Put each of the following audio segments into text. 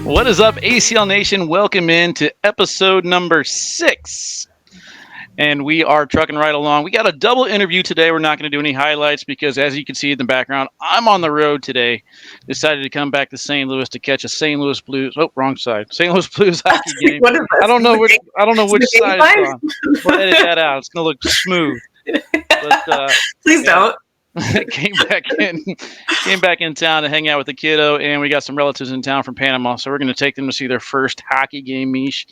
What is up, ACL Nation? Welcome in to episode number 6. And we are trucking right along. We got a double interview today. We're not going to do any highlights because, as you can see in the background, I'm on the road today. Decided to come back to St. Louis to catch a St. Louis Blues. Oh, wrong side. St. Louis Blues hockey game. What is this? I don't know which. I don't know which Is it side it's on. We'll edit that out. It's going to look smooth. But Please don't. came back in town to hang out with the kiddo, and we got some relatives in town from Panama, so we're going to take them to see their first hockey game, Meesh.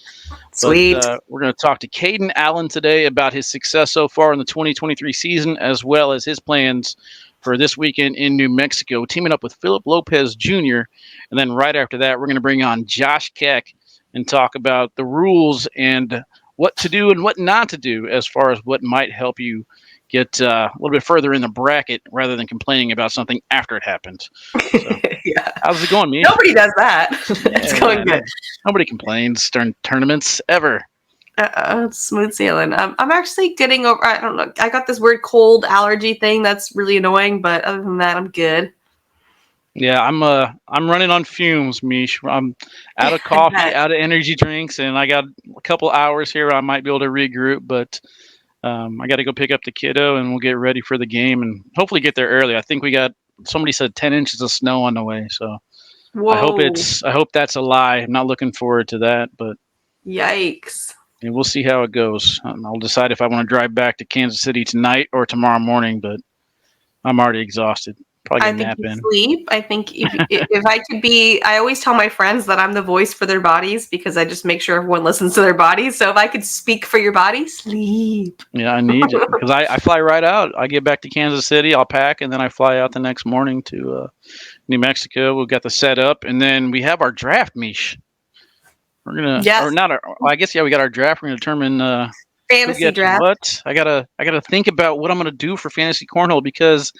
Sweet. But, we're going to talk to Caden Allen today about his success so far in the 2023 season, as well as his plans for this weekend in New Mexico, teaming up with Philip Lopez Jr. And then right after that, we're going to bring on Josh Keck and talk about the rules and what to do and what not to do as far as what might help you get a little bit further in the bracket rather than complaining about something after it happens. So, yeah. How's it going, Meesh? Nobody does that. It's going good. Nobody complains during tournaments ever. It's smooth sailing. I'm actually getting over. I don't know. I got this weird cold allergy thing that's really annoying, but other than that, I'm good. Yeah, I'm running on fumes, Meesh. I'm out of coffee, out of energy drinks, and I got a couple hours here. I might be able to regroup, but I got to go pick up the kiddo, and we'll get ready for the game, and hopefully get there early. I think we got somebody said 10 inches of snow on the way, so Whoa. I hope that's a lie. I'm not looking forward to that, but yikes. And we'll see how it goes. I'll decide if I want to drive back to Kansas City tonight or tomorrow morning, but I'm already exhausted. Probably get a nap in. Sleep. I think if I could be, I always tell my friends that I'm the voice for their bodies because I just make sure everyone listens to their bodies. So if I could speak for your body, sleep. Yeah, I need it because I fly right out. I get back to Kansas City, I'll pack, and then I fly out the next morning to New Mexico. We've got the setup, and then we have our draft, Meesh. We're gonna, or not? I guess we got our draft. We're gonna determine fantasy draft. What I gotta think about what I'm gonna do for fantasy cornhole because.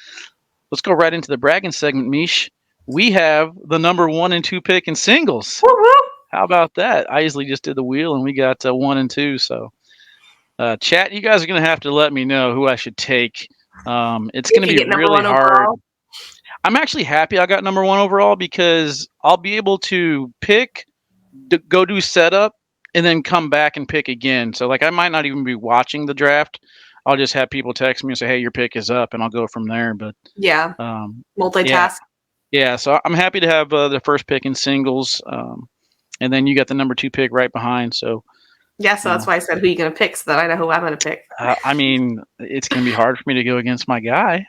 Let's go right into the bragging segment, Meesh. We have the number 1 and 2 pick in singles. Woo-hoo. How about that? I easily just did the wheel, and we got 1 and 2. So, chat, you guys are going to have to let me know who I should take. It's going to be really hard. Overall? I'm actually happy I got number 1 overall because I'll be able to pick, go do setup, and then come back and pick again. So, I might not even be watching the draft. I'll just have people text me and say, "Hey, your pick is up," and I'll go from there. But yeah, multitask. Yeah, so I'm happy to have the first pick in singles, and then you got the number 2 pick right behind. So yeah, so that's why I said who you're going to pick, so that I know who I'm going to pick. I mean, it's going to be hard for me to go against my guy.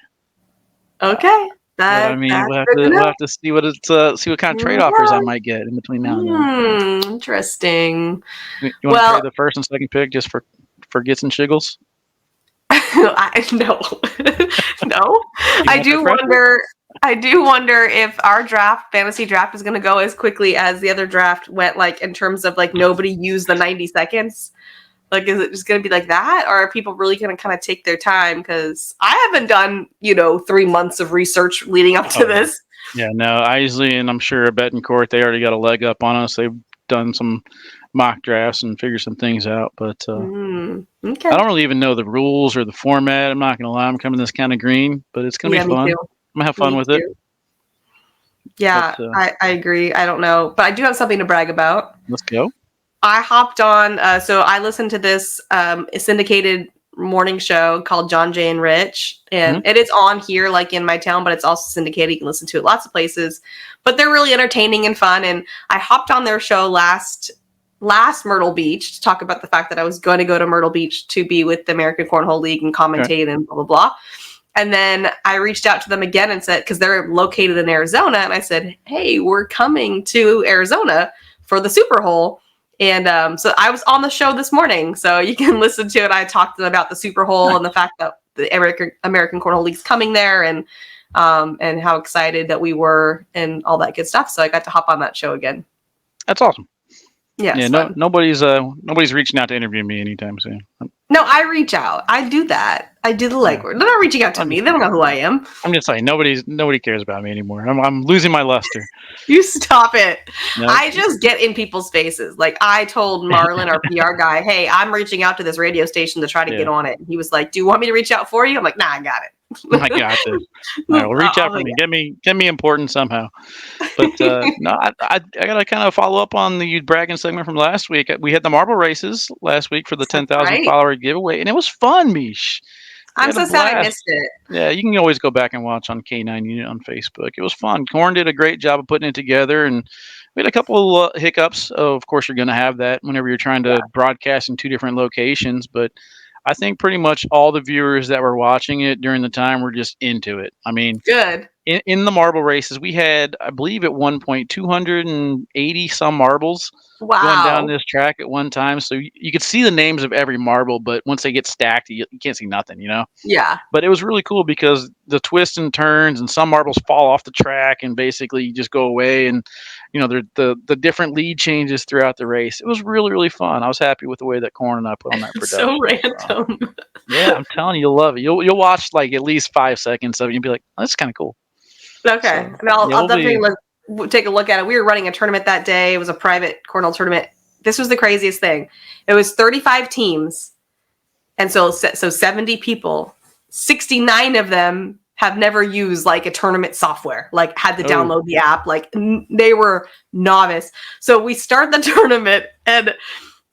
Okay. We'll have to see what it's see what kind of trade offers I might get in between now and then. Interesting. You want to trade the first and second pick just for gets and shiggles? No. I do wonder if our fantasy draft is going to go as quickly as the other draft went, in terms of nobody used the 90 seconds. Is it just going to be like that, or are people really going to kind of take their time? Because I haven't done 3 months of research leading up to this. Yeah, no, I usually, and I'm sure at Betancourt they already got a leg up on us. They've done some mock drafts and figure some things out, but okay. I don't really even know the rules or the format. I'm not gonna lie, I'm coming this kind of green, but it's gonna be fun. I'm gonna have fun with it. Yeah, but, I agree. I don't know, but I do have something to brag about. Let's go. I hopped on, so I listened to this syndicated morning show called John Jay and Rich, and it is on here in my town, but it's also syndicated. You can listen to it lots of places, but they're really entertaining and fun. And I hopped on their show last Myrtle Beach to talk about the fact that I was going to go to Myrtle Beach to be with the American Cornhole League and commentate and blah, blah, blah. And then I reached out to them again and said, because they're located in Arizona. And I said, hey, we're coming to Arizona for the Super Hole. And so I was on the show this morning. So you can listen to it. I talked to them about the Super Hole and the fact that the American Cornhole League's coming there and how excited that we were and all that good stuff. So I got to hop on that show again. That's awesome. Yeah, nobody's reaching out to interview me anytime soon. No, I reach out. I do that. I do the legwork. They're not reaching out to me. They don't know who I am. I'm just saying, nobody cares about me anymore. I'm losing my luster. You stop it. No. I just get in people's faces. I told Marlon, our PR guy, hey, I'm reaching out to this radio station to try to get on it. And he was like, do you want me to reach out for you? I'm like, nah, I got it. I got this. All right, well, reach out for me. Get me important somehow. But no, I got to kind of follow up on the bragging segment from last week. We had the marble races last week for the 10,000 follower giveaway, and it was fun, Mish. I'm so sad I missed it. Yeah, you can always go back and watch on K9 Unit on Facebook. It was fun. Corn did a great job of putting it together, and we had a couple of hiccups. Of course, you're going to have that whenever you're trying to broadcast in 2 different locations, but I think pretty much all the viewers that were watching it during the time were just into it. I mean, good. In the marble races, we had, I believe at one point, 280 some marbles going down this track at one time. So you could see the names of every marble, but once they get stacked, you can't see nothing, Yeah. But it was really cool because the twists and turns, and some marbles fall off the track and basically just go away. And, the different lead changes throughout the race. It was really, really fun. I was happy with the way that Corn and I put on that production. So random. Yeah, I'm telling you, you'll love it. You'll watch like at least 5 seconds of it and you'll be like, oh, that's kind of cool. Okay. So, and I'll definitely take a look at it. We were running a tournament that day. It was a private cornhole tournament. This was the craziest thing. It was 35 teams. And so 70 people, 69 of them have never used like a tournament software, like had to download the app. Like they were novice. So we start the tournament and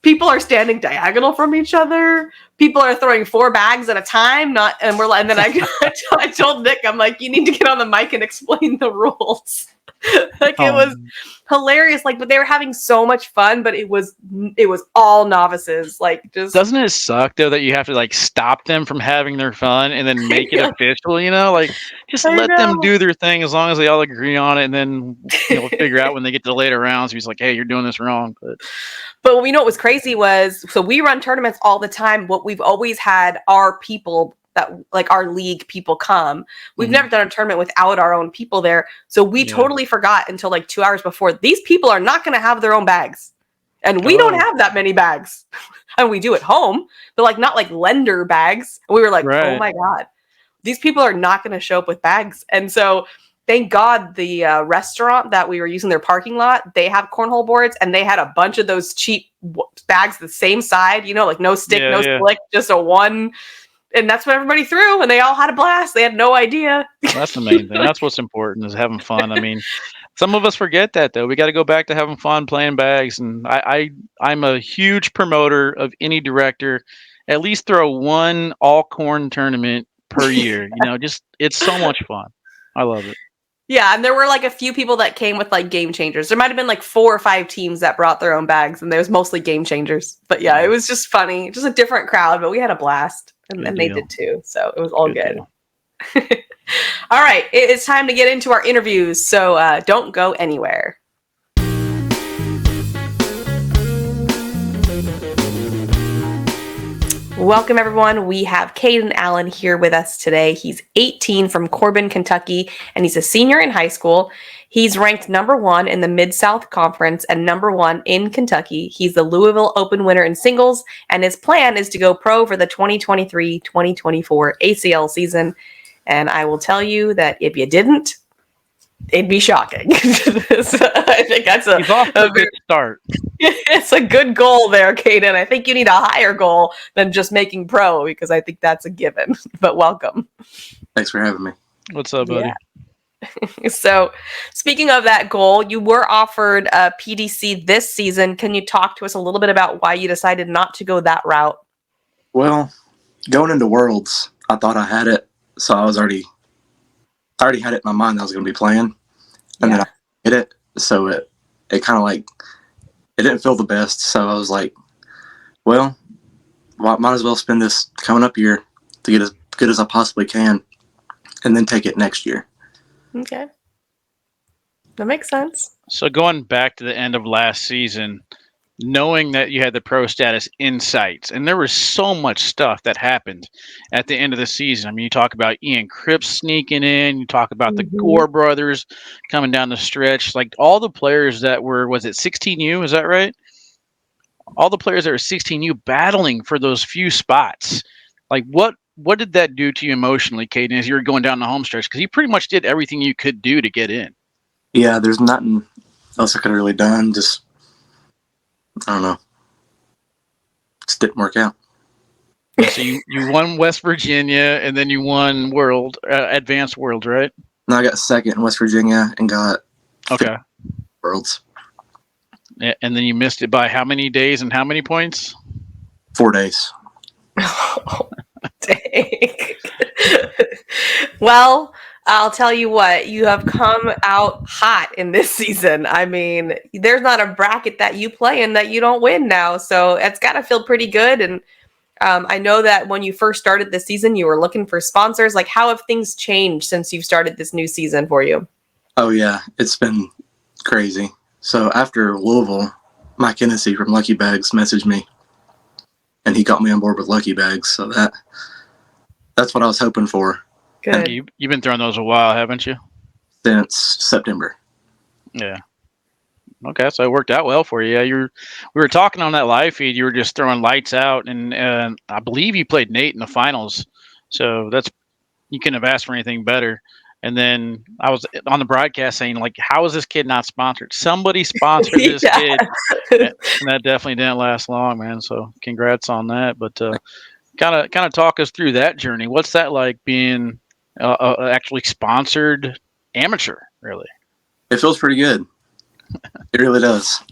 people are standing diagonal from each other. People are throwing 4 bags at a time. And then I told Nick, I'm like, you need to get on the mic and explain the rules. It was hilarious. Like, but they were having so much fun, but it was all novices. Like, just doesn't it suck though that you have to like stop them from having their fun and then make it official? Like just let them do their thing as long as they all agree on it, and then figure out when they get to the later rounds. He's like, hey, you're doing this wrong. But what was crazy was, so we run tournaments all the time. What we've always had are people that like our league people come. We've never done a tournament without our own people there. So we totally forgot until like 2 hours before. These people are not going to have their own bags. And we don't have that many bags. And we do at home, but like not like lender bags. And we were like, oh my God, these people are not going to show up with bags. And so thank God the restaurant that we were using, their parking lot, they have cornhole boards, and they had a bunch of those cheap bags the same side, like no stick, no slick, just a one. And that's what everybody threw, and they all had a blast. They had no idea. That's the main thing. That's what's important, is having fun. I mean, some of us forget that, though. We got to go back to having fun, playing bags. And I'm a huge promoter of any director. At least throw one all-corn tournament per year. Just it's so much fun. I love it. Yeah, and there were like a few people that came with like game changers. There might have been like 4 or 5 teams that brought their own bags, and there was mostly game changers. But yeah, it was just funny. Just a different crowd, but we had a blast. And they did too. So it was all good. All right. It's time to get into our interviews. So don't go anywhere. Welcome, everyone. We have Caden Allen here with us today. He's 18 from Corbin, Kentucky, and he's a senior in high school. He's ranked number 1 in the Mid-South Conference and number 1 in Kentucky. He's the Louisville Open winner in singles, and his plan is to go pro for the 2023-2024 ACL season. And I will tell you that if you didn't, it'd be shocking. So I think that's He's off to a good start. It's a good goal there, Caden. I think you need a higher goal than just making pro, because I think that's a given. But welcome. Thanks for having me. What's up, buddy? Yeah. So speaking of that goal, you were offered a PDC this season. Can you talk to us a little bit about why you decided not to go that route? Well, going into Worlds, I thought I had it. So I already had it in my mind that I was going to be playing. And then I hit it. So it kind of like, it didn't feel the best. So I was like, well, might as well spend this coming up year to get as good as I possibly can, and then take it next year. Okay. That makes sense. So going back to the end of last season, knowing that you had the pro status in sights, and there was so much stuff that happened at the end of the season. I mean, you talk about Ian Cripps sneaking in, you talk about the Gore brothers coming down the stretch, like all the players that were, was it 16U? Is that right? All the players that were 16U battling for those few spots. Like what did that do to you emotionally, Caden, as you were going down the home stretch? Because you pretty much did everything you could do to get in. Yeah, there's nothing else I could have really done. Just, I don't know. Just didn't work out. Yeah, so you won West Virginia, and then you won World Advanced Worlds, right? No, I got second in West Virginia and got Okay. Worlds. And then you missed it by how many days and how many points? 4 days. Oh, dang. Well, I'll tell you what, you have come out hot in this season. I mean, there's not a bracket that you play in that you don't win now. So it's got to feel pretty good. And I know that when you first started this season, you were looking for sponsors. Like, how have things changed since you've started this new season for you? Oh, yeah. It's been crazy. So after Louisville, Mike Hennessy from Lucky Bags messaged me, and he got me on board with Lucky Bags. So that's what I was hoping for. Good. You've been throwing those a while, haven't you? Since September. Yeah. Okay, so it worked out well for you. Yeah, we were talking on that live feed. You were just throwing lights out, and I believe you played Nate in the finals. So you couldn't have asked for anything better. And then I was on the broadcast saying, like, how is this kid not sponsored? Somebody sponsored this kid. And that definitely didn't last long, man. So congrats on that. But kind of talk us through that journey. What's that like being actually sponsored amateur, really? It feels pretty good. It really does.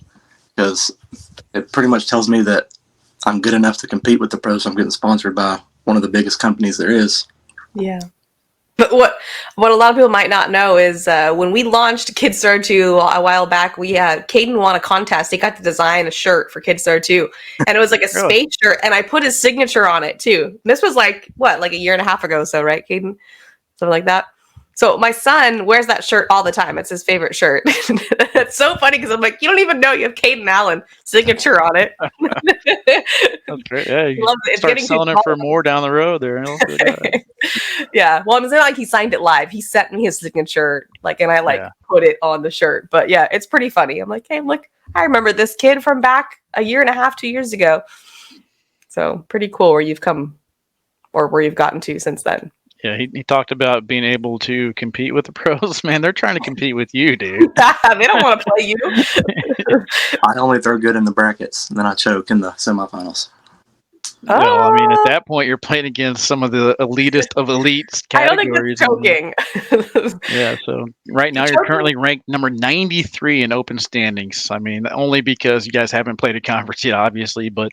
Because it pretty much tells me that I'm good enough to compete with the pros. So I'm getting sponsored by one of the biggest companies there is. Yeah. But what a lot of people might not know is when we launched Kidstar 2 a while back, we had Caden won a contest. He got to design a shirt for Kidstar 2, and it was like a space shirt, and I put his signature on it too. This was like a year and a half ago, so right, Caden, something like that. So my son wears that shirt all the time. It's his favorite shirt. It's so funny because I'm like, you don't even know you have Caden Allen signature on it. That's great. Yeah, you It's start selling it for more down the road there. Yeah. Well, it's not like he signed it live. He sent me his signature, and I put it on the shirt. But yeah, it's pretty funny. I'm like, hey, look, I remember this kid from back a year and a half, 2 years ago. So pretty cool where you've come or where you've gotten to since then. Yeah, he talked about being able to compete with the pros. Man, they're trying to compete with you, dude. They don't want to play you. I only throw good in the brackets, and then I choke in the semifinals. Oh. Well, I mean, at that point, you're playing against some of the elitist of elites categories. I don't think that's choking. Yeah, so right now you're currently ranked number 93 in open standings. I mean, only because you guys haven't played a conference yet, obviously. But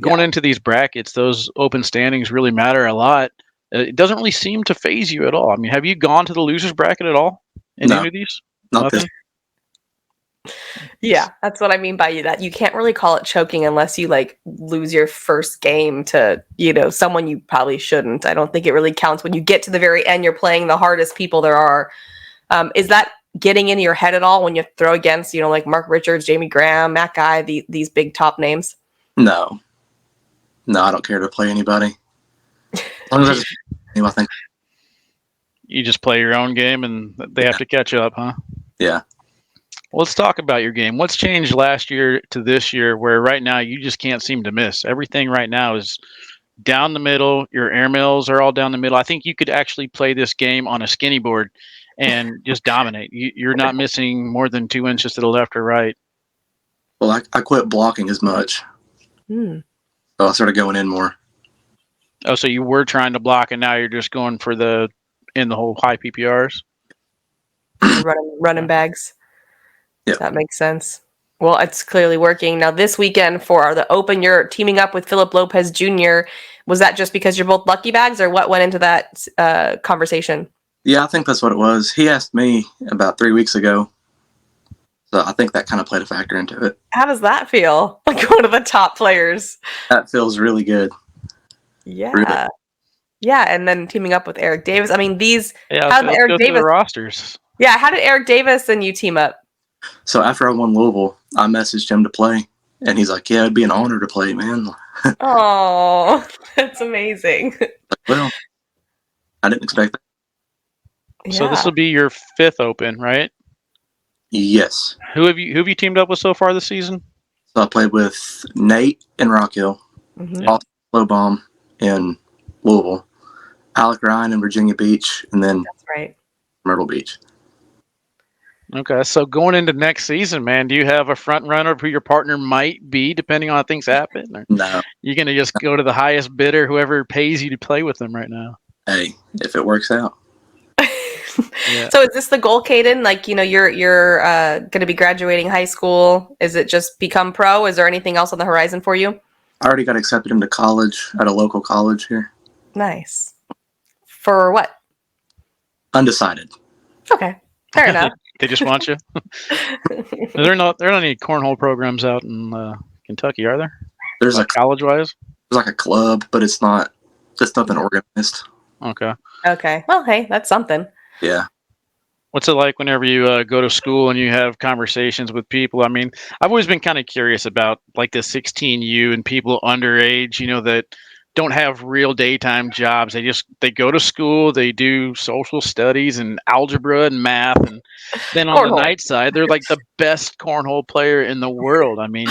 going into these brackets, those open standings really matter a lot. It doesn't really seem to phase you at all. I mean, have you gone to the losers bracket at all in any of these? Nothing. Yeah, that's what I mean by you. That you can't really call it choking unless you lose your first game to someone you probably shouldn't. I don't think it really counts when you get to the very end. You're playing the hardest people there are. Is that getting into your head at all when you throw against like Mark Richards, Jamie Graham, Matt Guy, these big top names? No, I don't care to play anybody. As long as I think you just play your own game and they have to catch up, huh? Yeah. Well, let's talk about your game. What's changed last year to this year where right now you just can't seem to miss? Everything right now is down the middle. Your airmails are all down the middle. I think you could actually play this game on a skinny board and just dominate. You're not missing more than 2 inches to the left or right. Well, I quit blocking as much. So I started going in more. Oh, so you were trying to block, and now you're just going for the whole high PPRs? running bags. Yeah. That makes sense. Well, it's clearly working. Now, this weekend for the Open, you're teaming up with Philip Lopez Jr. Was that just because you're both lucky bags, or what went into that conversation? Yeah, I think that's what it was. He asked me about 3 weeks ago. So I think that kind of played a factor into it. How does that feel? Like one of the top players. That feels really good. Yeah. Really. Yeah, and then teaming up with Eric Davis. I mean, how did Eric Davis, the rosters. Yeah, how did Eric Davis and you team up? So after I won Louisville, I messaged him to play, and he's like, "Yeah, it'd be an honor to play, man." Oh, that's amazing. Well, I didn't expect that. Yeah. So this will be your 5th Open, right? Yes. Who have you teamed up with so far this season? So I played with Nate in Rock Hill, Low Bomb in Louisville, Alec Ryan in Virginia Beach, and then that's right, Myrtle Beach. Okay, so going into next season, man, do you have a front runner of who your partner might be, depending on how things happen? Or No. you gonna just go to the highest bidder, whoever pays you to play with them right now? Hey, if it works out. Yeah. So is this the goal, Caden? Like, you're going to be graduating high school. Is it just become pro? Is there anything else on the horizon for you? I already got accepted into college at a local college here. Nice. For what? Undecided. Okay, fair enough. They just want you. There are not any cornhole programs out in Kentucky, are there? There's like college-wise. There's like a club, but it's nothing organized. Okay. Okay. Well, hey, that's something. Yeah. What's it like whenever you go to school and you have conversations with people? I mean, I've always been kind of curious about like the 16U and people underage, that don't have real daytime jobs. They go to school, they do social studies and algebra and math, and then on the night side, they're like the best cornhole player in the world. I mean,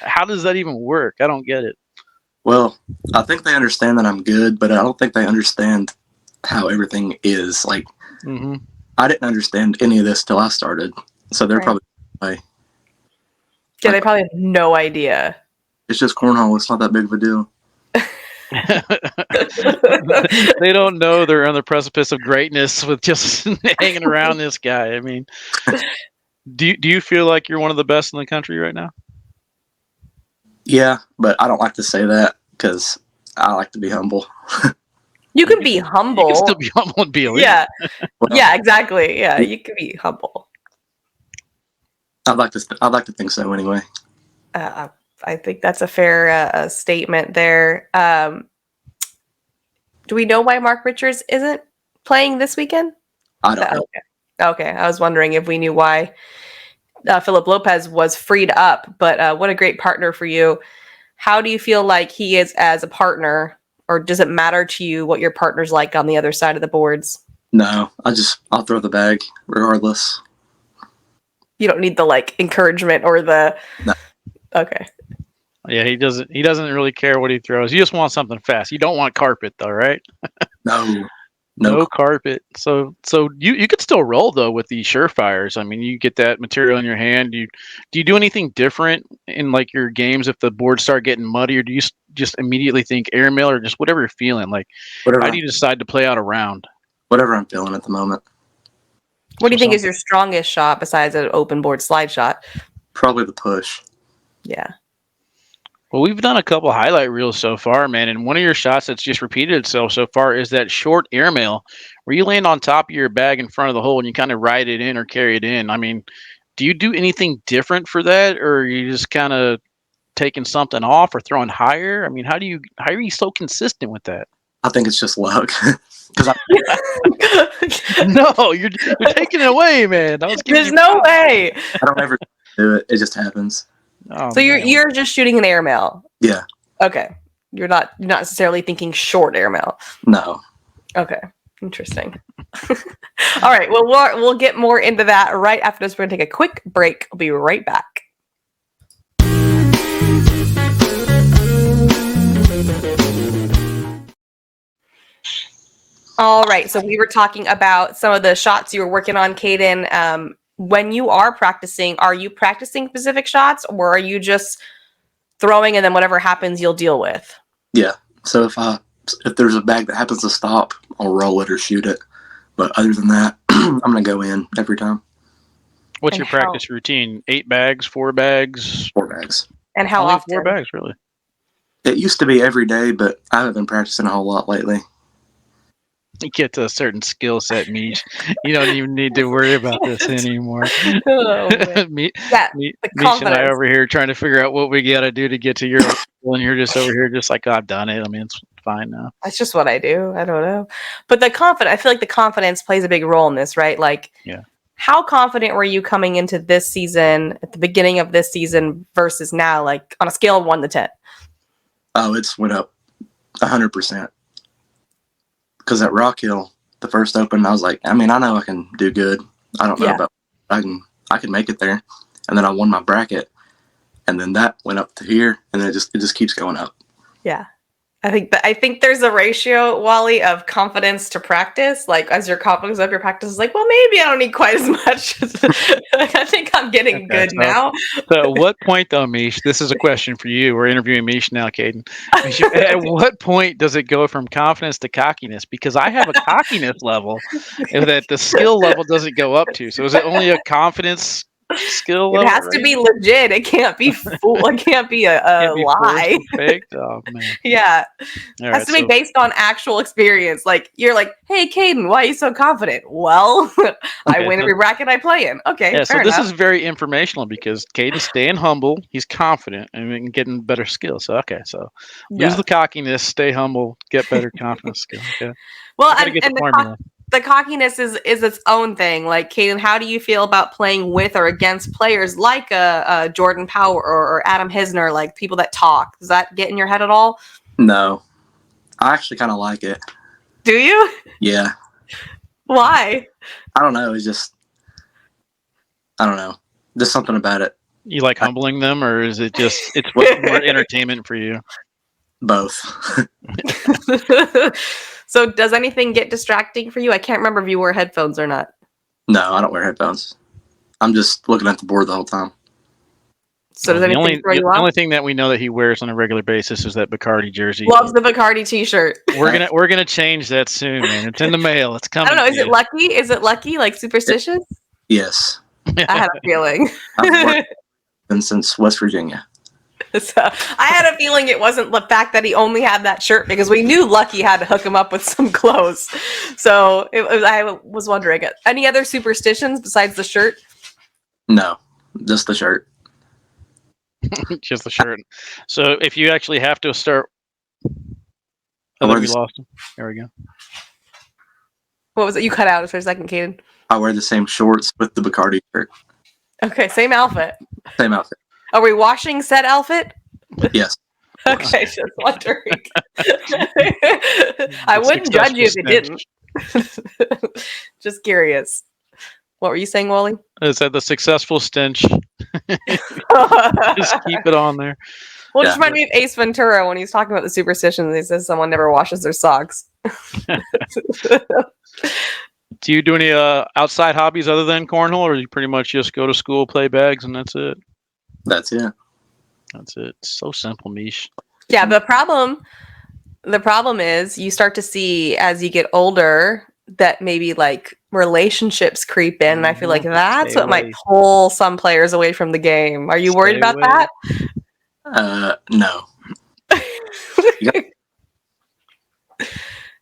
how does that even work? I don't get it. Well, I think they understand that I'm good, but I don't think they understand how everything is. Like, I didn't understand any of this till I started, so they're probably like, yeah, they probably have no idea. It's just cornhole. It's not that big of a deal. They don't know they're on the precipice of greatness with just hanging around this guy. I mean, do you feel like you're one of the best in the country right now? Yeah, but I don't like to say that because I like to be humble. You can be humble. You can still be humble and be elite. Yeah, yeah, exactly. Yeah, you can be humble. I'd like to think so anyway. I think that's a fair statement there. Do we know why Mark Richards isn't playing this weekend? I don't know. Okay, I was wondering if we knew why. Philip Lopez was freed up, but what a great partner for you. How do you feel like he is as a partner, or does it matter to you what your partner's like on the other side of the boards? No, I'll throw the bag regardless. You don't need the encouragement or the. No. Okay. Yeah, he doesn't really care what he throws. You just want something fast. You don't want carpet though, right? No carpet. So you could still roll though with these surefires. I mean, you get that material in your hand. Do you do anything different in like your games if the boards start getting muddy, or do you just immediately think airmail, or just whatever you're feeling? Like, how do you decide to play out a round? Whatever I'm feeling at the moment. What do you think is your strongest shot besides an open board slide shot? Probably the push. Yeah. Well, we've done a couple highlight reels so far, man, and one of your shots that's just repeated itself so far is that short airmail where you land on top of your bag in front of the hole and you kind of ride it in or carry it in. I mean, do you do anything different for that, or are you just kind of taking something off or throwing higher? I mean, how are you so consistent with that? I think it's just luck. No, you're taking it away, man. There's no way. I don't ever do it. It just happens. Oh, so you're just shooting an airmail. Yeah. Okay. You're not necessarily thinking short airmail. No. Okay. Interesting. All right. Well, we'll get more into that right after this. We're gonna take a quick break. I'll be right back. All right. So we were talking about some of the shots you were working on, Caden. When you are you practicing specific shots, or are you just throwing and then whatever happens you'll deal with? Yeah. So if there's a bag that happens to stop, I'll roll it or shoot it. But other than that, I'm gonna go in every time. What's your practice routine? 8 bags, 4 bags? 4 bags. And how often? 4 bags, really? It used to be every day, but I haven't been practicing a whole lot lately. You get to a certain skill set, Meesh. You don't even need to worry about this anymore. Meesh and I over here trying to figure out what we got to do to get to your level, and you're just over here just like, oh, I've done it. I mean, it's fine now. That's just what I do. I don't know. But I feel like the confidence plays a big role in this, right? Like, yeah. How confident were you coming into this season, at the beginning of this season versus now, like on a scale of 1 to 10? Oh, it's went up 100%. Because at Rock Hill, the first open, I was like, I mean, I know I can do good. I don't know about I can make it there. And then I won my bracket, and then that went up to here, and then it just keeps going up. Yeah, I think there's a ratio, Wally, of confidence to practice. Like as your confidence up, your practice is like, well, maybe I don't need quite as much. I think I'm getting good now. So at what point, though, Meesh? This is a question for you. We're interviewing Meesh now, Caden. At what point does it go from confidence to cockiness? Because I have a cockiness level that the skill level doesn't go up to. So is it only a confidence skill level? It has to be legit. It can't be fool. It can't be a lie. Faked? Oh man. Yeah. It has to be based on actual experience. Like you're like, hey Caden, why are you so confident? Well, I win every bracket I play in. Okay. Yeah, so this enough. is very informational because Caden's staying humble, he's confident, and getting better skills. So lose the cockiness, stay humble, get better confidence skill. Okay. Well, and the cockiness is its own thing. Like, Caden, how do you feel about playing with or against players like a Jordan Power or Adam Hisner, like people that talk? Does that get in your head at all? No. I actually kind of like it. Do you? Yeah. Why? I don't know. It's just, I don't know. Just something about it. You like humbling them, or is it just, it's more entertainment for you? Both. So does anything get distracting for you? I can't remember if you wear headphones or not. No, I don't wear headphones. I'm just looking at the board the whole time. So does anything throw you off? The only thing that we know that he wears on a regular basis is that Bacardi jersey. Loves the Bacardi t-shirt. We're gonna change that soon, man. It's in the mail. It's coming. I don't know. Is it lucky? Is it lucky? Like superstitious? Yes. I had a feeling. I've been since West Virginia. So I had a feeling it wasn't the fact that he only had that shirt, because we knew Lucky had to hook him up with some clothes. So I was wondering, any other superstitions besides the shirt? No, just the shirt. Just the shirt. So if you actually have to start, we lost him. There we go. What was it? You cut out for a second, Caden. I wear the same shorts with the Bacardi shirt. Okay, same outfit. Same outfit. Are we washing said outfit? Yes. Okay, just wondering. I wouldn't judge you if you didn't. Just curious. What were you saying, Wally? Is that the successful stench? Just keep it on there. Well, just remind me of Ace Ventura when he's talking about the superstitions. He says someone never washes their socks. Do you do any outside hobbies other than cornhole, or you pretty much just go to school, play bags, and that's it? That's it. That's it. It's so simple, Meesh. Yeah, the problem is you start to see as you get older that maybe like relationships creep in, and I feel like that's what might pull some players away from the game. Are you worried about that? No.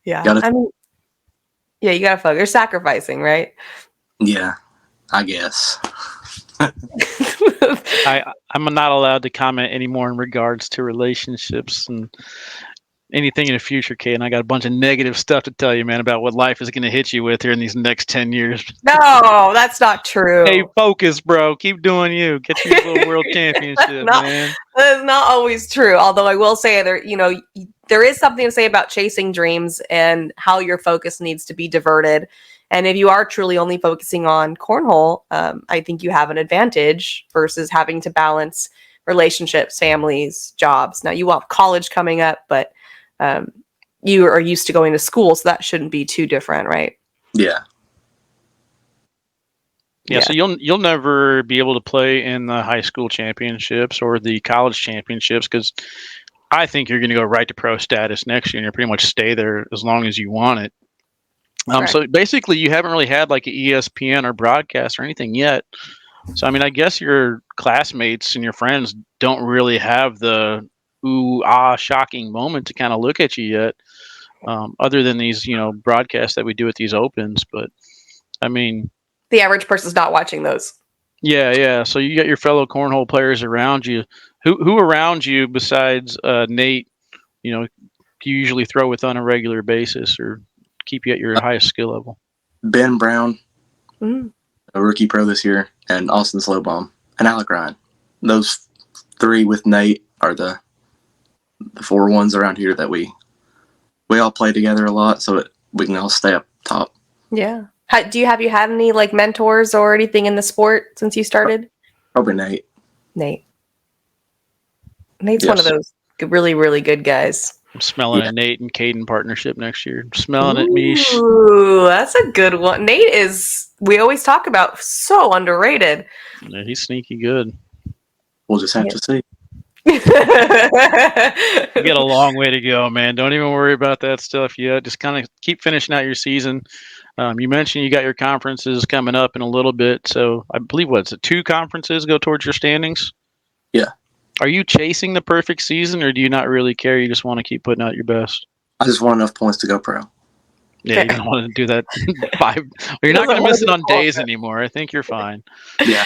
Yeah. I mean, yeah, you gotta focus. You're sacrificing, right? Yeah, I guess. I'm not allowed to comment anymore in regards to relationships and anything in the future, Kate. And I got a bunch of negative stuff to tell you, man, about what life is going to hit you with here in these next 10 years. No, that's not true. Hey, focus, bro. Keep doing you. Get your little world championship, man. That is not always true. Although I will say there is something to say about chasing dreams and how your focus needs to be diverted. And if you are truly only focusing on cornhole, I think you have an advantage versus having to balance relationships, families, jobs. Now you have college coming up, but you are used to going to school, so that shouldn't be too different, right? Yeah. Yeah, so you'll never be able to play in the high school championships or the college championships, because I think you're going to go right to pro status next year and you'll pretty much stay there as long as you want it. So basically you haven't really had like an ESPN or broadcast or anything yet. So, I mean, I guess your classmates and your friends don't really have the shocking moment to kind of look at you yet, other than these, broadcasts that we do at these opens. But I mean, the average person's not watching those. Yeah. So you got your fellow cornhole players around you. Who around you besides Nate, do you usually throw with on a regular basis or keep you at your highest skill level? Ben Brown, a rookie pro this year, and Austin Slowbaum, and Alec Ryan. Those three with Nate are the four ones around here that we all play together a lot, so we can all stay up top. Yeah. Have you had any like mentors or anything in the sport since you started? Probably Nate. Nate's one of those really, really good guys. I'm smelling a Nate and Caden partnership next year. Smelling it, Meesh. Ooh, that's a good one. Nate is, we always talk about, so underrated. Yeah, he's sneaky good. We'll just have to see. You got a long way to go, man. Don't even worry about that stuff yet. Just kind of keep finishing out your season. You mentioned you got your conferences coming up in a little bit. So I believe, what's it, 2 conferences go towards your standings? Yeah. Are you chasing the perfect season, or do you not really care? You just want to keep putting out your best? I just want enough points to go pro. Yeah, you don't want to do that 5. Well, you're not going to miss it on days anymore. I think you're fine. Yeah.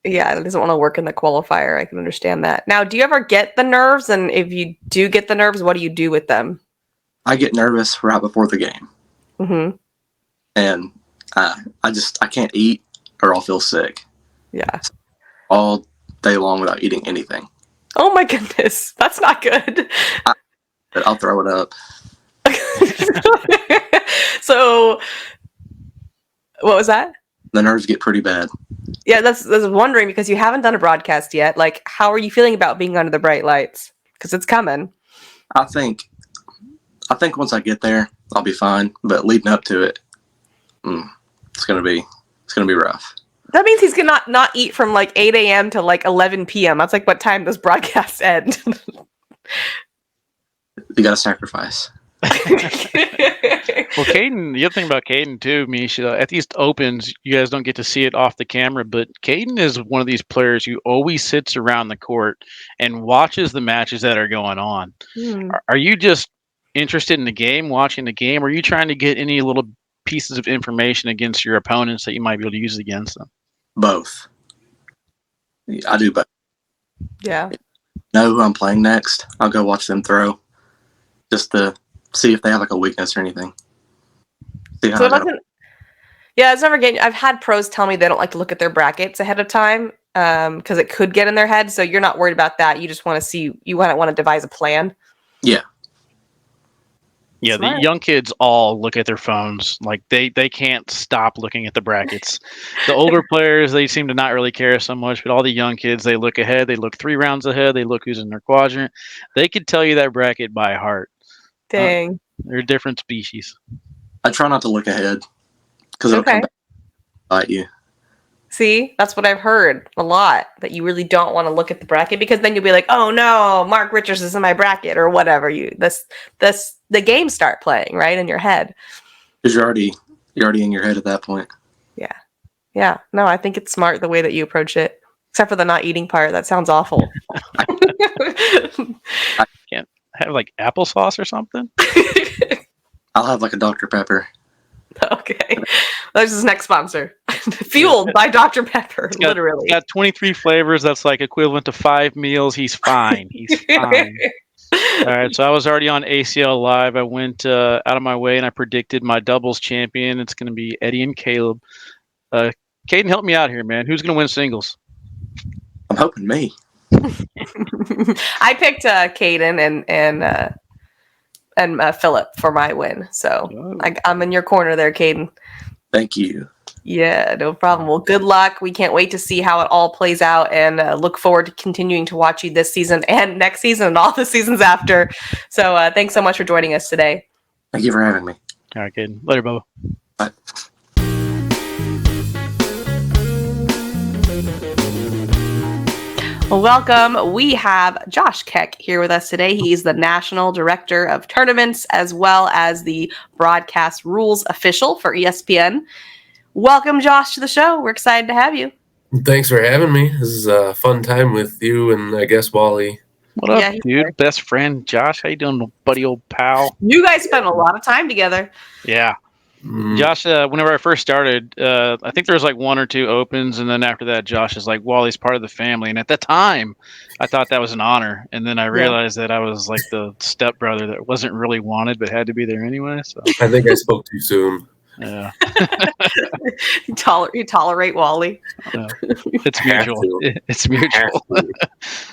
Yeah, it doesn't want to work in the qualifier. I can understand that. Now, do you ever get the nerves? And if you do get the nerves, what do you do with them? I get nervous right before the game. Mm-hmm. And I can't eat or I'll feel sick. Yeah. All day long without eating anything. Oh my goodness. That's not good. I'll throw it up. So, what was that? The nerves get pretty bad. Yeah, that's wondering because you haven't done a broadcast yet. Like, how are you feeling about being under the bright lights? Because it's coming. I think once I get there, I'll be fine. But leading up to it, it's gonna be rough. That means he's gonna not eat from like 8 a.m. to like 11 p.m. That's like what time does broadcast end. You gotta sacrifice. Well, Caden, the other thing about Caden too, Misha, at these opens, you guys don't get to see it off the camera, but Caden is one of these players who always sits around the court and watches the matches that are going on. Are you just interested in the game, watching the game, or are you trying to get any little pieces of information against your opponents that you might be able to use against them? Both. I do both. Yeah. Know who I'm playing next. I'll go watch them throw, just to see if they have like a weakness or anything. See how yeah, it's never getting. I've had pros tell me they don't like to look at their brackets ahead of time because it could get in their head. So you're not worried about that. You just want to see. You want to devise a plan. Yeah. Yeah, Smart. The young kids all look at their phones. Like they can't stop looking at the brackets. The older players, they seem to not really care so much, but all the young kids, they look ahead. They look 3 rounds ahead. They look who's in their quadrant. They could tell you that bracket by heart. Dang. They're different species. I try not to look ahead because it'll come back and bite you. See, that's what I've heard a lot, that you really don't want to look at the bracket because then you'll be like, oh no, Mark Richards is in my bracket or whatever. The games start playing right in your head. Because you're already in your head at that point. Yeah. Yeah. No, I think it's smart the way that you approach it. Except for the not eating part. That sounds awful. I can't have like applesauce or something. I'll have like a Dr. Pepper. Okay. That's his next sponsor. Fueled by Dr. Pepper, literally. He's got 23 flavors. That's like equivalent to 5 meals. He's fine. He's fine. All right. So I was already on ACL Live. I went out of my way and I predicted my doubles champion. It's going to be Eddie and Caleb. Caden, help me out here, man. Who's going to win singles? I'm hoping me. I picked Caden and Philip for my win. So I'm in your corner there, Caden. Thank you. Yeah, no problem. Well, good luck. We can't wait to see how it all plays out and look forward to continuing to watch you this season and next season and all the seasons after. So thanks so much for joining us today. Thank you for having me. All right, Caden. Later, Bubba. Bye. Welcome. We have Josh Keck here with us today. He's the National Director of Tournaments as well as the Broadcast Rules Official for ESPN. Welcome, Josh, to the show. We're excited to have you. Thanks for having me. This is a fun time with you and I guess Wally. What up, dude? Best friend, Josh. How you doing, buddy, old pal? You guys spent a lot of time together. Yeah. Josh, whenever I first started, I think there was like 1 or 2 opens, and then after that, Josh is like, Wally's part of the family. And at the time, I thought that was an honor. And then I realized that I was like the stepbrother that wasn't really wanted, but had to be there anyway. So I think I spoke too soon. Yeah. You tolerate Wally. It's mutual. It's mutual.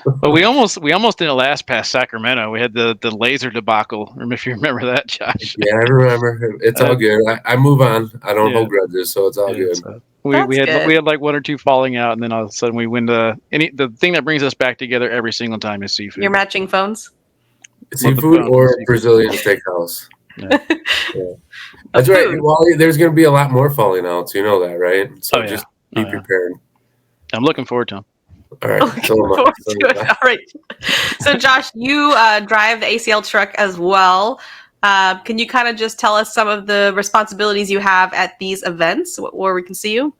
But we almost didn't last past Sacramento. We had the laser debacle. If you remember that, Josh. Yeah, I remember. It's all good. I move on. I don't hold grudges, so it's all good. So we had like 1 or 2 falling out, and then all of a sudden we win the thing that brings us back together every single time is seafood. You're matching phones? Seafood or Brazilian steakhouse. Yeah. Yeah. That's right. Wally, there's going to be a lot more falling outs. You know that, right? So just be prepared. I'm looking forward to them. All right. All right. So, Josh, you drive the ACL truck as well. Can you kind of just tell us some of the responsibilities you have at these events where we can see you?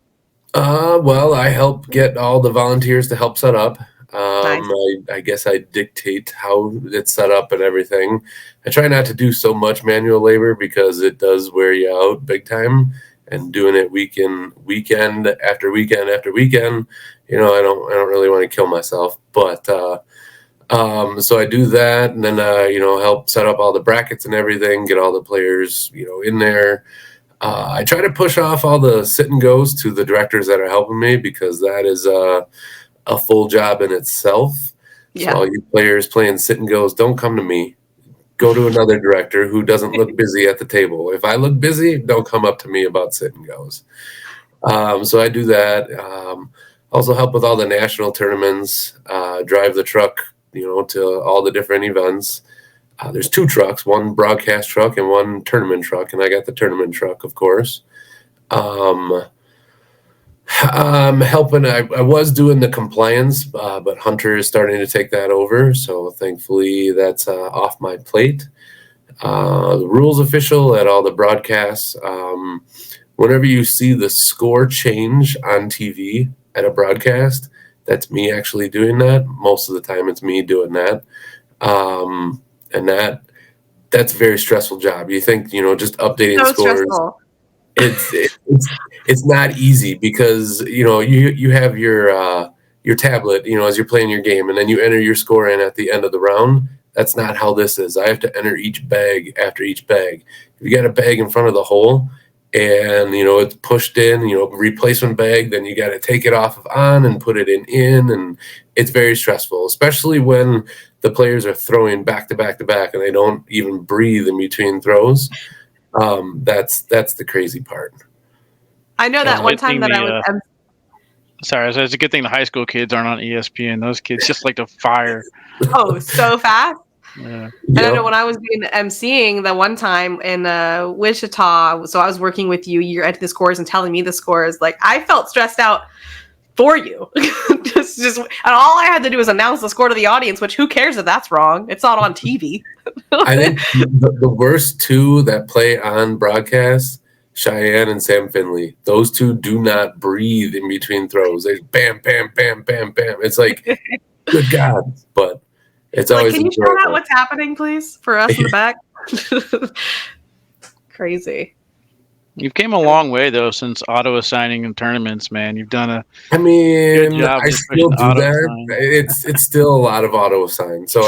Well, I help get all the volunteers to help set up. Nice. I guess I dictate how it's set up and everything. I try not to do so much manual labor because it does wear you out big time. And doing it weekend after weekend after weekend, I don't really want to kill myself. But so I do that, and then help set up all the brackets and everything, get all the players in there. I try to push off all the sit and goes to the directors that are helping me because that is a full job in itself. Yeah. So all you players playing sit and goes, don't come to me. Go to another director who doesn't look busy at the table. If I look busy, don't come up to me about sit and goes. So I do that. Also help with all the national tournaments, drive the truck, to all the different events. There's 2 trucks, one broadcast truck and one tournament truck, and I got the tournament truck, of course. I'm helping. I was doing the compliance, but Hunter is starting to take that over, so thankfully that's off my plate. The rules official at all the broadcasts. Whenever you see the score change on TV at a broadcast, that's me actually doing that. Most of the time, it's me doing that. And that's a very stressful job. You think, just updating scores. Stressful. It's not easy because, you have your tablet, as you're playing your game, and then you enter your score in at the end of the round. That's not how this is. I have to enter each bag after each bag. If you got a bag in front of the hole and, it's pushed in, replacement bag, then you got to take it off of on and put it in, and it's very stressful, especially when the players are throwing back to back to back and they don't even breathe in between throws. That's the crazy part. I know that one time that I was. Sorry, it's a good thing the high school kids aren't on ESPN. Those kids just like to fire. Oh, so fast. Yeah. And I know when I was doing emceeing the one time in Wichita, so I was working with you. You're at the scores and telling me the scores. Like I felt stressed out for you. just, and all I had to do was announce the score to the audience. Which who cares if that's wrong? It's not on TV. I think the worst 2 that play on broadcast, Cheyenne and Sam Finley. Those 2 do not breathe in between throws. They bam, bam, bam, bam, bam. It's like, good God, but. It's always can you shout out what's happening, please, for us in the back? Crazy. You've came a long way though since auto assigning in tournaments, man. You've done good job. I still do that. It's still a lot of auto assign. So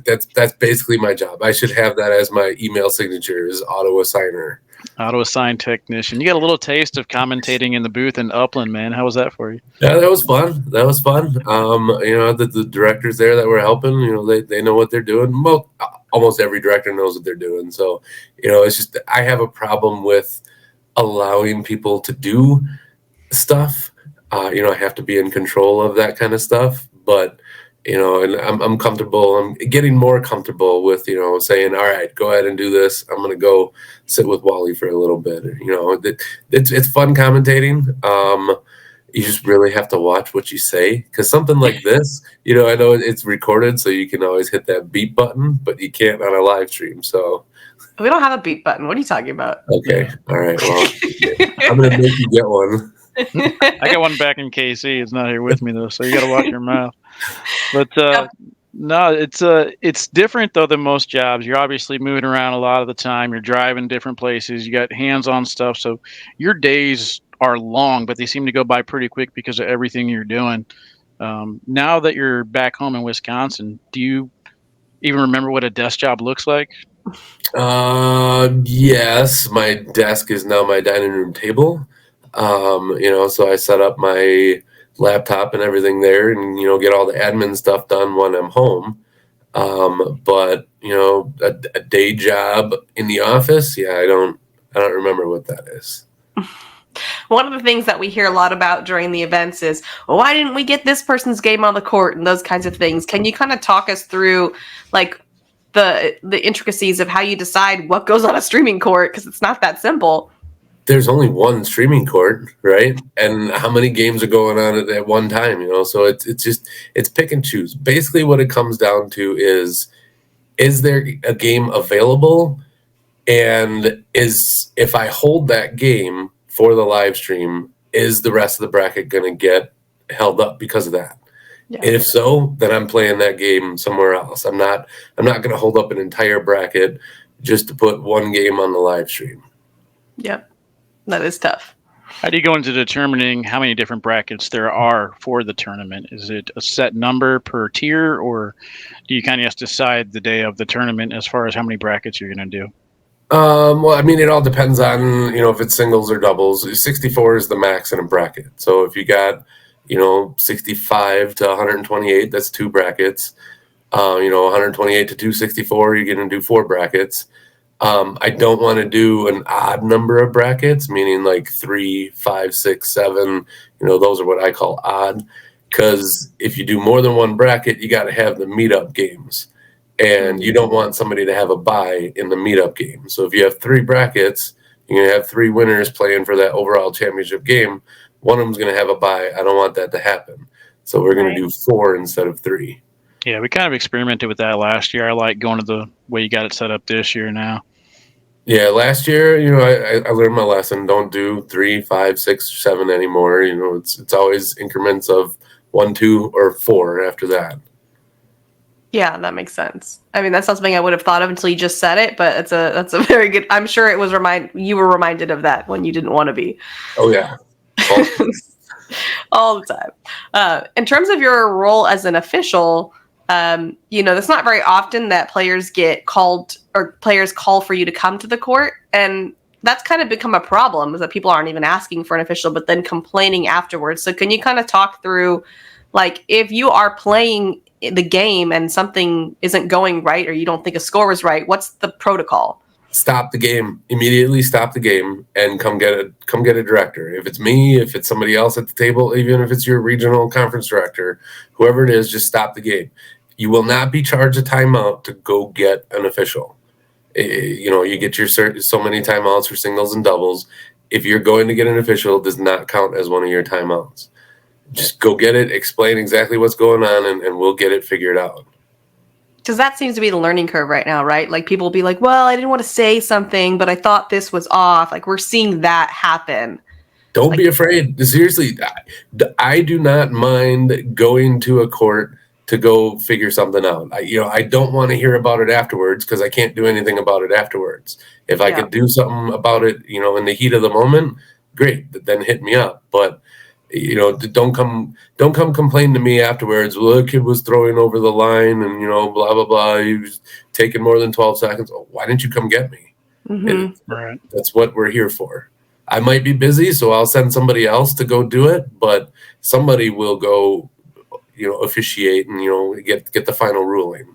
that's basically my job. I should have that as my email signature is auto assigner. Auto assign technician. You got a little taste of commentating in the booth in Upland, man. How was that for you? Yeah, that was fun. The directors there that were helping, they know what they're doing. Almost every director knows what they're doing. So, it's just I have a problem with allowing people to do stuff. I have to be in control of that kind of stuff. But, and I'm comfortable. I'm getting more comfortable with, saying, all right, go ahead and do this. I'm going to go sit with Wally for a little bit. It's fun commentating. You just really have to watch what you say because something like this, I know it's recorded, so you can always hit that beep button, but you can't on a live stream. So we don't have a beep button. What are you talking about? Okay. All right. Well, I'm going to make you get one. I got one back in KC. It's not here with me though, so you got to watch your mouth. But no, it's different though than most jobs. You're obviously moving around a lot of the time. You're driving different places. You got hands-on stuff, so your days are long, but they seem to go by pretty quick because of everything you're doing. Now that you're back home in Wisconsin, do you even remember what a desk job looks like? Yes, my desk is now my dining room table. So I set up my laptop and everything there and, get all the admin stuff done when I'm home. But a day job in the office, I don't remember what that is. One of the things that we hear a lot about during the events is, well, why didn't we get this person's game on the court and those kinds of things? Can you kind of talk us through, like, the intricacies of how you decide what goes on a streaming court, because it's not that simple. There's only one streaming court, right? And how many games are going on at one time, So it's pick and choose. Basically what it comes down to is there a game available? And if I hold that game for the live stream, is the rest of the bracket going to get held up because of that? Yeah. And if so, then I'm playing that game somewhere else. I'm not going to hold up an entire bracket just to put one game on the live stream. Yep. That is tough. How do you go into determining how many different brackets there are for the tournament? Is it a set number per tier, or do you kind of just decide the day of the tournament as far as how many brackets you're going to do? Well, I mean, it all depends on, if it's singles or doubles. 64 is the max in a bracket. So if you got, 65 to 128, that's 2 brackets. 128 to 264, you're going to do 4 brackets. I don't want to do an odd number of brackets, meaning like 3, 5, 6, 7. Those are what I call odd. Because if you do more than one bracket, you got to have the meetup games. And you don't want somebody to have a bye in the meetup game. So if you have 3 brackets, you're going to have 3 winners playing for that overall championship game. One of them's going to have a bye. I don't want that to happen. So we're going to do 4 instead of 3. Yeah, we kind of experimented with that last year. I like going to the way you got it set up this year now. Yeah, last year, I learned my lesson. Don't do 3, 5, 6, 7 anymore. It's always increments of 1, 2, or 4 after that. Yeah, that makes sense. I mean, that's not something I would have thought of until you just said it, but that's a very good. I'm sure it was you were reminded of that when you didn't want to be. Oh yeah, all the time. In terms of your role as an official, that's not very often that players get called or players call for you to come to the court, and that's kind of become a problem, is that people aren't even asking for an official, but then complaining afterwards. So can you kind of talk through, like, if you are playing the game and something isn't going right, or you don't think a score was right, what's the protocol? Stop the game immediately. Stop the game and come get a director. If it's me, if it's somebody else at the table, even if it's your regional conference director, whoever it is, just stop the game. You will not be charged a timeout to go get an official. You get your so many timeouts for singles and doubles. If you're going to get an official, it does not count as one of your timeouts. Just go get it, explain exactly what's going on, and we'll get it figured out. Because that seems to be the learning curve right now, right? Like, people will be like, well, I didn't want to say something, but I thought this was off. Like, we're seeing that happen. Don't be afraid. Seriously, I do not mind going to a court to go figure something out. I don't want to hear about it afterwards, because I can't do anything about it afterwards. If I could do something about it, in the heat of the moment, great, then hit me up. But don't come complain to me afterwards. Well, the kid was throwing over the line and, blah, blah, blah. He was taking more than 12 seconds. Oh, why didn't you come get me? Mm-hmm. Right. That's what we're here for. I might be busy, so I'll send somebody else to go do it, but somebody will go, officiate and, get the final ruling.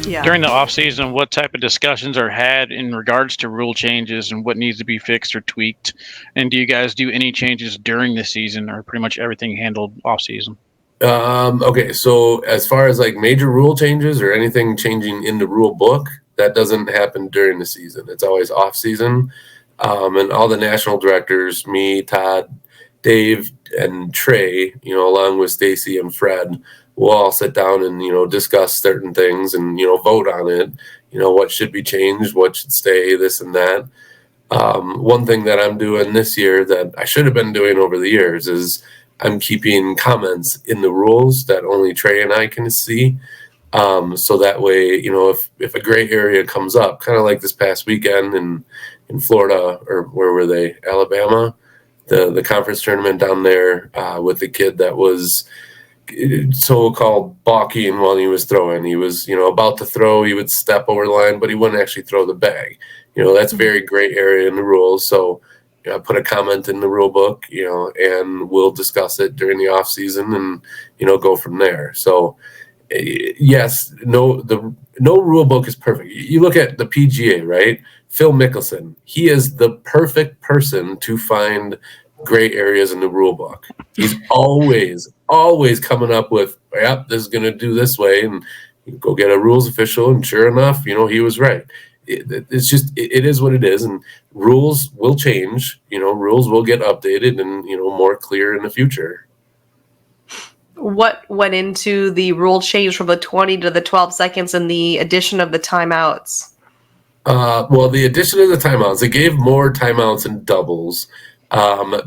Yeah. During the off season, what type of discussions are had in regards to rule changes and what needs to be fixed or tweaked? And do you guys do any changes during the season, or pretty much everything handled off season? Okay, so as far as like major rule changes or anything changing in the rule book, that doesn't happen during the season. It's always off season. And all the national directors, me, Todd, Dave, and Trey, along with Stacy and Fred, we'll all sit down and, discuss certain things and, vote on it, what should be changed, what should stay, this and that. One thing that I'm doing this year that I should have been doing over the years is I'm keeping comments in the rules that only Trey and I can see. So that way, if a gray area comes up, kind of like this past weekend in Florida, or where were they? Alabama, the conference tournament down there, with the kid that was so-called balking while he was throwing. He was, about to throw, he would step over the line, but he wouldn't actually throw the bag. That's a very gray area in the rules. So I put a comment in the rule book, and we'll discuss it during the off season and, go from there. So yes, no rule book is perfect. You look at the PGA, right? Phil Mickelson, he is the perfect person to find gray areas in the rule book. He's always coming up with, yep, this is going to do this way, and you go get a rules official, and sure enough, he was right. It's just, it is what it is, and rules will change. Rules will get updated and, more clear in the future. What went into the rule change from the 20 to the 12 seconds and the addition of the timeouts? Well, the addition of the timeouts, it gave more timeouts and doubles,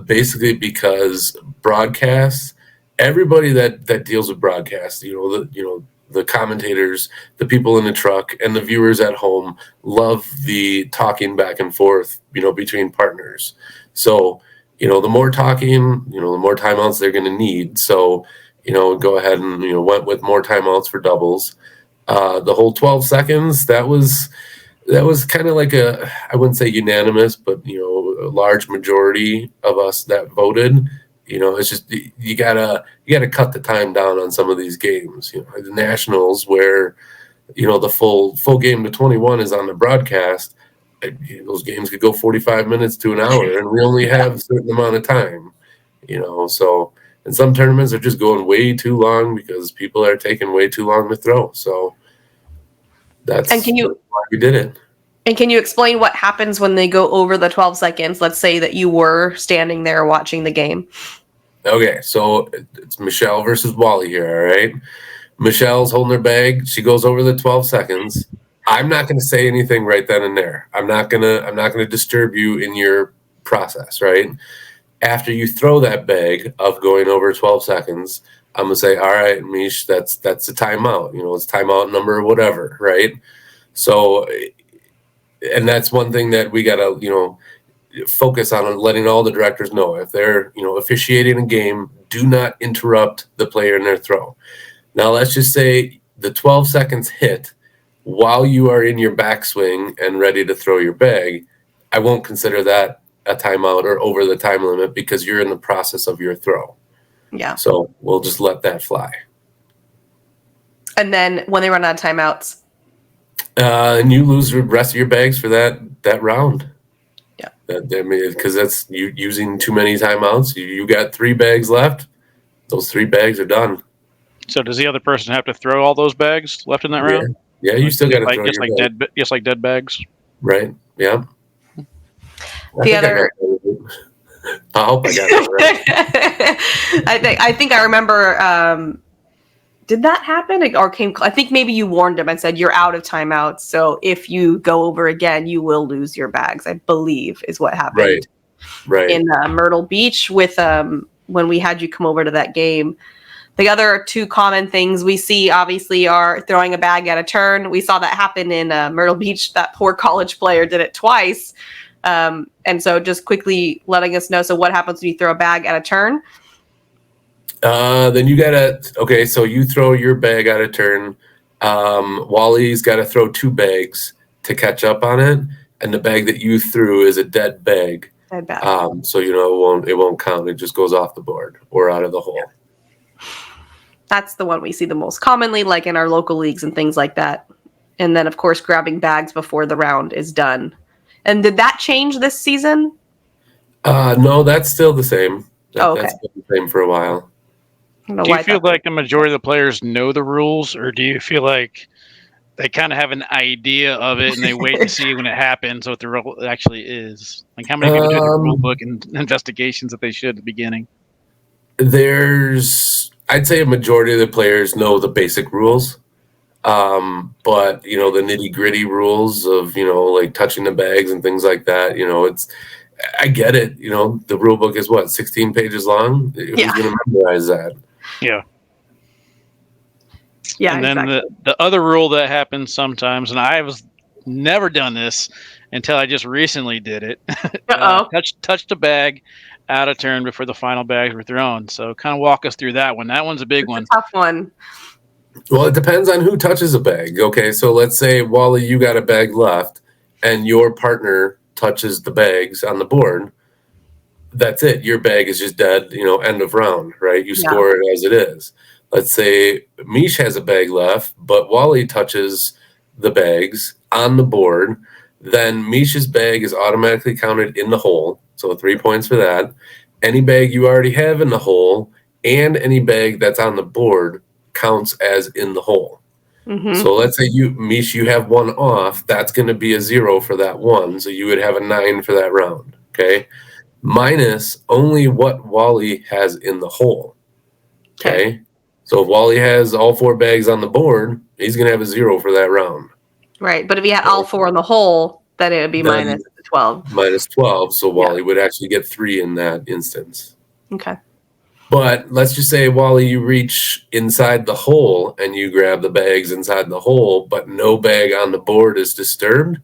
basically because broadcasts, everybody that deals with broadcasts, the commentators, the people in the truck, and the viewers at home love the talking back and forth, between partners. So, the more talking, the more timeouts they're going to need. So, go ahead and, went with more timeouts for doubles. The whole 12 seconds, that was kind of like I wouldn't say unanimous, but, a large majority of us that voted. It's just, you gotta cut the time down on some of these games. The Nationals, where, the full game to 21 is on the broadcast. Those games could go 45 minutes to an hour, and we only have a certain amount of time. So, and some tournaments are just going way too long because people are taking way too long to throw. So that's why we did it. And can you explain what happens when they go over the 12 seconds? Let's say that you were standing there watching the game. Okay, so it's Michelle versus Wally here, all right? Michelle's holding her bag. She goes over the 12 seconds. I'm not going to say anything right then and there. I'm not going to disturb you in your process, right? After you throw that bag of going over 12 seconds, I'm going to say, all right, Meesh, that's a timeout. It's timeout number whatever, right? So, and that's one thing that we got to, focus on letting all the directors know. If they're, officiating a game, do not interrupt the player in their throw. Now, let's just say the 12 seconds hit while you are in your backswing and ready to throw your bag. I won't consider that a timeout or over the time limit because you're in the process of your throw. Yeah. So we'll just let that fly. And then when they run out of timeouts? And you lose the rest of your bags for that round. Yeah. Because that's you using too many timeouts. You got 3 bags left. Those 3 bags are done. So does the other person have to throw all those bags left in that round? Yeah, you still got to throw just like dead bags. Right. Yeah. I hope I got it right. I think I remember. Did that happen or came? I think maybe you warned him and said you're out of timeouts. So if you go over again, you will lose your bags. I believe is what happened. Right. In Myrtle Beach with when we had you come over to that game. The other 2 common things we see, obviously, are throwing a bag at a turn. We saw that happen in Myrtle Beach. That poor college player did it twice. And so just quickly letting us know. So what happens when you throw a bag at a turn? Then you gotta, so you throw your bag at a turn. Wally's got to throw 2 bags to catch up on it. And the bag that you threw is a dead bag. Dead bag. So, it won't count. It just goes off the board or out of the hole. Yeah. That's the one we see the most commonly, like in our local leagues and things like that. And then, of course, grabbing bags before the round is done. And did that change this season? No, that's still the same. Okay. That's been the same for a while. Do you feel like the majority of the players know the rules, or do you feel like they kind of have an idea of it and they wait to see when it happens what the rule actually is? Like how many people do the rule book and investigations that they should at the beginning? I'd say a majority of the players know the basic rules. But the nitty gritty rules of, like touching the bags and things like that, I get it. The rule book is 16 pages long. Who's going to memorize that? Yeah. Yeah. And then exactly. the other rule that happens sometimes, and I was never done this until I just recently did it. Touched a bag out of turn before the final bags were thrown. So kind of walk us through that one. That one's a big one. Tough one. Well, it depends on who touches a bag. Okay, so let's say, Wally, you got a bag left, and your partner touches the bags on the board. That's it. Your bag is just dead, end of round, right? You score it as it is. Let's say Meesh has a bag left, but Wally touches the bags on the board. Then Meesh's bag is automatically counted in the hole, so 3 points for that. any bag you already have in the hole and any bag that's on the board counts as in the hole. So let's say Meesh, you have one off. That's going to be a 0 for that one. So you would have a 9 for that round. Okay. Minus only what Wally has in the hole. Okay. So if Wally has all 4 bags on the board, he's going to have a 0 for that round. Right. But if he had all 4 in the hole, then it would be minus 12. Minus 12. So Wally would actually get 3 in that instance. Okay. But let's just say, Wally, you reach inside the hole and you grab the bags inside the hole, but no bag on the board is disturbed.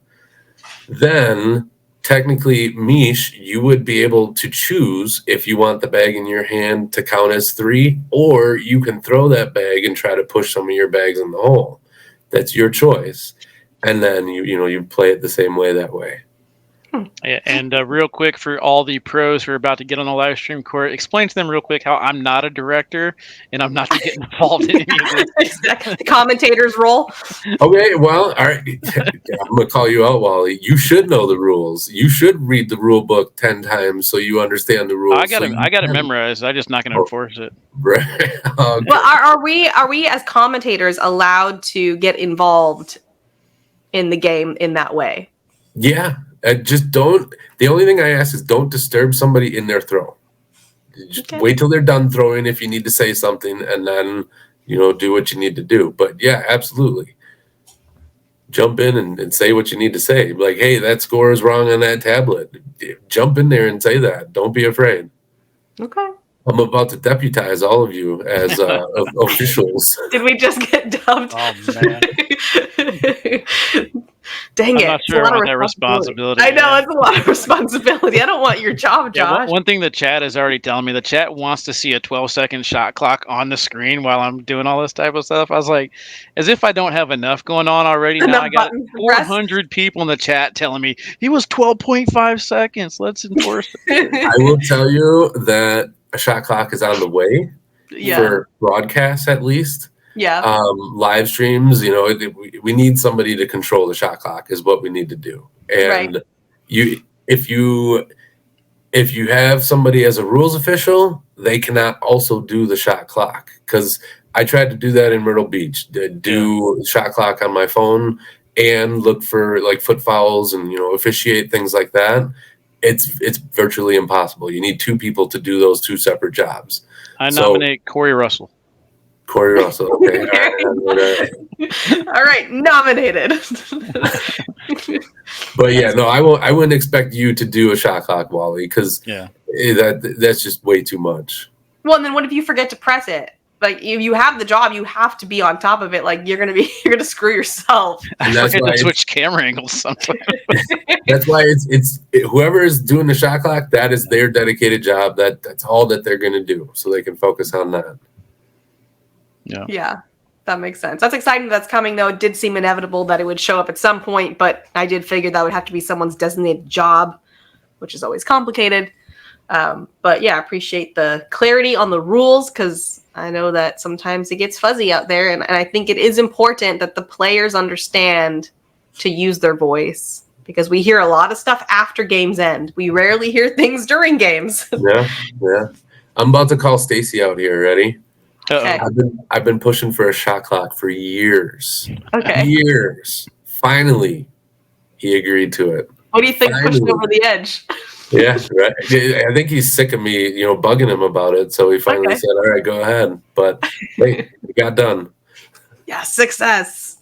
Then technically, Meesh, you would be able to choose if you want the bag in your hand to count as 3, or you can throw that bag and try to push some of your bags in the hole. That's your choice. And then you play it the same way that way. Yeah, and real quick for all the pros who are about to get on the live stream court, explain to them real quick how I'm not a director and I'm not to get involved in any of this. Exactly. The commentator's role. Okay, well, all right. I'm going to call you out, Wally. You should know the rules. You should read the rule book 10 times so you understand the rules. I got it memorized. I'm just not going to enforce it. Right. Okay. Well, are we as commentators allowed to get involved in the game in that way? Yeah. Just don't. The only thing I ask is don't disturb somebody in their throw. Just wait till they're done throwing if you need to say something, and then do what you need to do. But yeah, absolutely. Jump in and say what you need to say. Like, hey, that score is wrong on that tablet. Jump in there and say that. Don't be afraid. Okay. I'm about to deputize all of you as officials. Did we just get dubbed? Oh man. Dang it. I'm not sure I want that responsibility. I know, it's a lot of responsibility. I don't want your job, Josh. One thing the chat is already telling me, the chat wants to see a 12-second shot clock on the screen while I'm doing all this type of stuff. I was like, as if I don't have enough going on already. Now I got 400 people in the chat telling me, he was 12.5 seconds. Let's enforce it. I will tell you that a shot clock is on the way for broadcasts at least. Yeah. Live streams, we need somebody to control the shot clock is what we need to do. And if you have somebody as a rules official, they cannot also do the shot clock. Because I tried to do that in Myrtle Beach, do shot clock on my phone and look for like foot fouls and officiate things like that. It's virtually impossible. You need 2 people to do those 2 separate jobs. I nominate Corey Russell. Corey Russell. Okay. All right, nominated. But yeah, no, I wouldn't expect you to do a shot clock, Wally, because that's just way too much. Well, and then what if you forget to press it? Like, if you have the job, you have to be on top of it. Like, you're gonna screw yourself. I forget to switch camera angles sometimes. That's why it's whoever is doing the shot clock, that is their dedicated job. That's all that they're gonna do, so they can focus on that. Yeah, that makes sense. That's exciting that's coming, though. It did seem inevitable that it would show up at some point, but I did figure that would have to be someone's designated job, which is always complicated. But yeah, I appreciate the clarity on the rules, because I know that sometimes it gets fuzzy out there, and I think it is important that the players understand to use their voice, because we hear a lot of stuff after games end. We rarely hear things during games. Yeah. I'm about to call Stacy out here. Ready? Okay. I've been pushing for a shot clock for years. Okay. Years. Finally, he agreed to it. What do you think pushed over the edge? Yeah, right. I think he's sick of me, bugging him about it. So he finally said, "All right, go ahead." But wait, it got done. Yeah, success.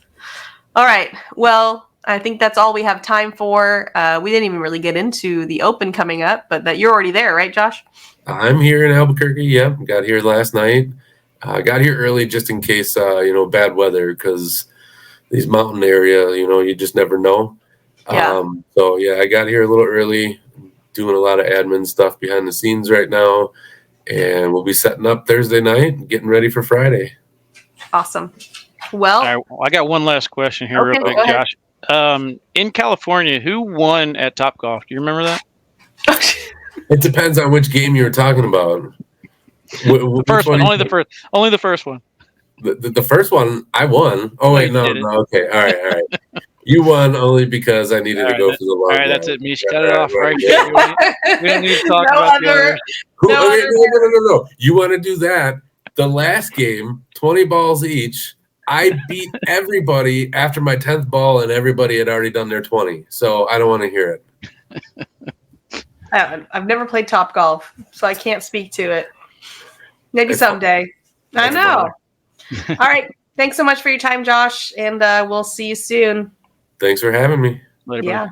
All right. Well, I think that's all we have time for. We didn't even really get into the Open coming up, but that you're already there, right, Josh? I'm here in Albuquerque. Yeah, got here last night. Got here early just in case, bad weather, because these mountain area, you just never know. Yeah. So yeah, I got here a little early, doing a lot of admin stuff behind the scenes right now, and we'll be setting up Thursday night and getting ready for Friday. Awesome. Well, right, I got one last question here real quick, Josh. In California, who won at Topgolf? Do you remember that? It depends on which game you were talking about. The first one, only the first one. The first one, I won. Oh wait, no, okay, all right. You won only because I needed to go for the long All right, that's it, Meesh. Cut it off right there. We don't need to talk about the other. No. You want to do that? The last game, 20 balls each. I beat everybody after my 10th ball, and everybody had already done their 20. So I don't want to hear it. I've never played Topgolf, so I can't speak to it. Maybe someday. I know. All right. Thanks so much for your time, Josh, and we'll see you soon. Thanks for having me. Later, yeah. buddy.